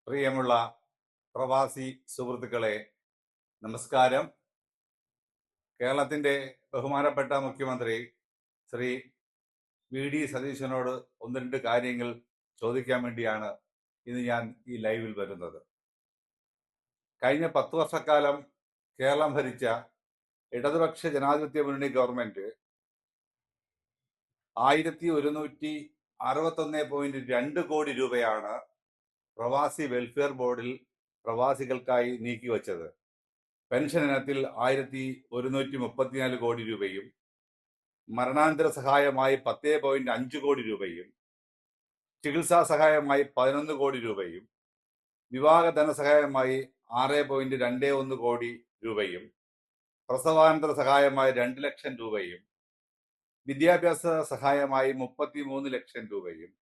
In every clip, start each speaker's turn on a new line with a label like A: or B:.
A: പ്രിയമുള്ള പ്രവാസി സുഹൃത്തുക്കളെ, നമസ്കാരം. കേരളത്തിന്റെ ബഹുമാനപ്പെട്ട മുഖ്യമന്ത്രി ശ്രീ വി സതീശനോട് ഒന്ന് രണ്ട് കാര്യങ്ങൾ ചോദിക്കാൻ വേണ്ടിയാണ് ഇന്ന് ഞാൻ ഈ ലൈവിൽ വരുന്നത്. കഴിഞ്ഞ 10 വർഷക്കാലം കേരളം ഭരിച്ച ഇടതുപക്ഷ ജനാധിപത്യ മുന്നണി ഗവൺമെന്റ് 1161.2 കോടി രൂപയാണ് പ്രവാസി വെൽഫെയർ ബോർഡിൽ പ്രവാസികൾക്കായി നീക്കിവച്ചത്. പെൻഷൻ ഇനത്തിൽ 1134 കോടി രൂപയും മരണാനന്തര സഹായമായി 10.5 കോടി രൂപയും ചികിത്സാ സഹായമായി 11 കോടി രൂപയും വിവാഹ ധനസഹായമായി 6.21 കോടി രൂപയും പ്രസവാനന്തര സഹായമായി 2 ലക്ഷം രൂപയും വിദ്യാഭ്യാസ സഹായമായി 33 ലക്ഷം രൂപയും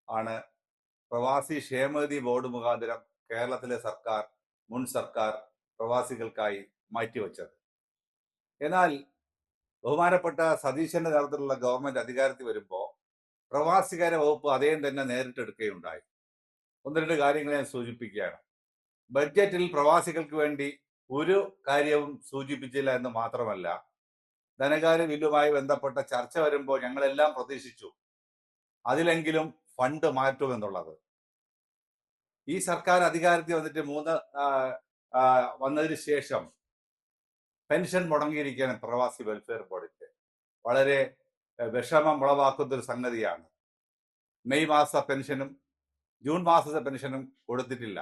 A: ആണ് പ്രവാസി ക്ഷേമനിധി ബോർഡ് മുഖാന്തരം കേരളത്തിലെ മുൻ സർക്കാർ പ്രവാസികൾക്കായി മാറ്റിവെച്ചത്. എന്നാൽ ബഹുമാനപ്പെട്ട സതീശന്റെ നേതൃത്വത്തിലുള്ള ഗവൺമെന്റ് അധികാരത്തിൽ വരുമ്പോൾ പ്രവാസികാര്യ വകുപ്പ് അതേം തന്നെ നേരിട്ടെടുക്കുകയുണ്ടായി. ഒന്ന് രണ്ട് കാര്യങ്ങൾ ഞാൻ സൂചിപ്പിക്കുകയാണ്. ബഡ്ജറ്റിൽ പ്രവാസികൾക്ക് വേണ്ടി ഒരു കാര്യവും സൂചിപ്പിച്ചില്ല എന്ന് മാത്രമല്ല, ധനകാര്യ ബില്ലുമായി ബന്ധപ്പെട്ട ചർച്ച വരുമ്പോൾ ഞങ്ങളെല്ലാം പ്രതീക്ഷിച്ചു അതിലെങ്കിലും ഫണ്ട് മാറ്റുമെന്നുള്ളത്. ഈ സർക്കാർ അധികാരത്തിൽ വന്നിട്ട് വന്നതിന് ശേഷം പെൻഷൻ മുടങ്ങിയിരിക്കുകയാണ് പ്രവാസി വെൽഫെയർ ബോർഡിന്റെ. വളരെ വിഷമം ഉളവാക്കുന്ന ഒരു സംഗതിയാണ്. മെയ് മാസ പെൻഷനും ജൂൺ മാസത്തെ പെൻഷനും കൊടുത്തിട്ടില്ല.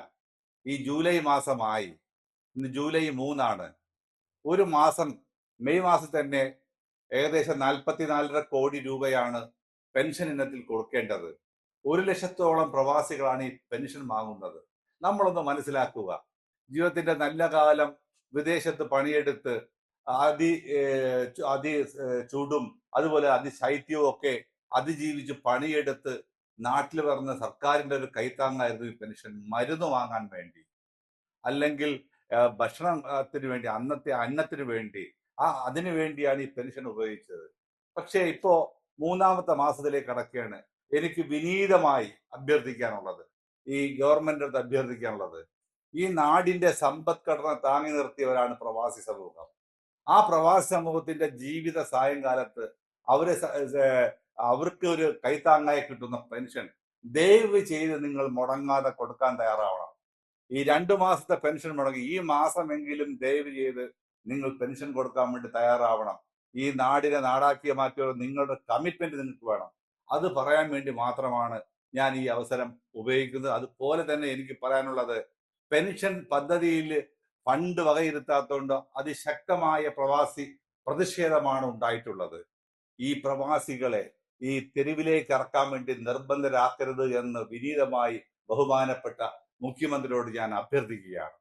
A: ഈ ജൂലൈ മാസമായി, ഇന്ന് ജൂലൈ 3 ഒരു മാസം മെയ് മാസത്തിൽ തന്നെ ഏകദേശം 44.5 കോടി രൂപയാണ് പെൻഷൻ ഇനത്തിൽ കൊടുക്കേണ്ടത്. 1 ലക്ഷത്തോളം പ്രവാസികളാണ് ഈ പെൻഷൻ വാങ്ങുന്നത്. നമ്മളൊന്ന് മനസ്സിലാക്കുക. ജീവിതത്തിന്റെ നല്ല കാലം വിദേശത്ത് പണിയെടുത്ത് അതി ചൂടും അതുപോലെ അതിശൈത്യവും ഒക്കെ അതിജീവിച്ച് പണിയെടുത്ത് നാട്ടിൽ വരുന്ന സർക്കാരിന്റെ ഒരു കൈത്താങ്ങായിരുന്നു ഈ പെൻഷൻ. മരുന്ന് വാങ്ങാൻ വേണ്ടി, അല്ലെങ്കിൽ ഭക്ഷണത്തിന് വേണ്ടി, അന്നത്തിന് വേണ്ടി, അതിനു വേണ്ടിയാണ് ഈ പെൻഷൻ ഉപയോഗിച്ചത്. പക്ഷേ ഇപ്പോ 3ാമത്തെ മാസത്തിലേക്ക് കടക്കുകയാണ്. എനിക്ക് വിനീതമായി അഭ്യർത്ഥിക്കാനുള്ളത്, ഈ ഗവൺമെന്റിനടുത്ത് അഭ്യർത്ഥിക്കാനുള്ളത്, ഈ നാടിന്റെ സമ്പദ്ഘടന താങ്ങി നിർത്തിയവരാണ് പ്രവാസി സമൂഹം. ആ പ്രവാസി സമൂഹത്തിന്റെ ജീവിത സായങ്കാലത്ത് അവർക്ക് ഒരു കൈത്താങ്ങായി കിട്ടുന്ന പെൻഷൻ ദയവ് ചെയ്ത് നിങ്ങൾ മുടങ്ങാതെ കൊടുക്കാൻ തയ്യാറാവണം. ഈ 2 മാസത്തെ പെൻഷൻ മുടങ്ങി, ഈ മാസമെങ്കിലും ദയവ് ചെയ്ത് നിങ്ങൾ പെൻഷൻ കൊടുക്കാൻ വേണ്ടി തയ്യാറാവണം. ഈ നാടിനെ നാടാക്കിയ മാറ്റിയുള്ള നിങ്ങളുടെ കമ്മിറ്റ്മെന്റ് നിങ്ങൾക്ക് വേണം. അത് പറയാൻ വേണ്ടി മാത്രമാണ് ഞാൻ ഈ അവസരം ഉപയോഗിക്കുന്നത്. അതുപോലെ തന്നെ എനിക്ക് പറയാനുള്ളത്, പെൻഷൻ പദ്ധതിയിൽ ഫണ്ട് വകയിരുത്താത്തതുകൊണ്ട് അതിശക്തമായ പ്രവാസി പ്രതിഷേധമാണ് ഉണ്ടായിട്ടുള്ളത്. ഈ പ്രവാസികളെ ഈ തെരുവിലേക്ക് ഇറക്കാൻ വേണ്ടി നിർബന്ധരാക്കരുത് എന്ന് വിനീതമായി ബഹുമാനപ്പെട്ട മുഖ്യമന്ത്രിയോട് ഞാൻ അഭ്യർത്ഥിക്കുകയാണ്.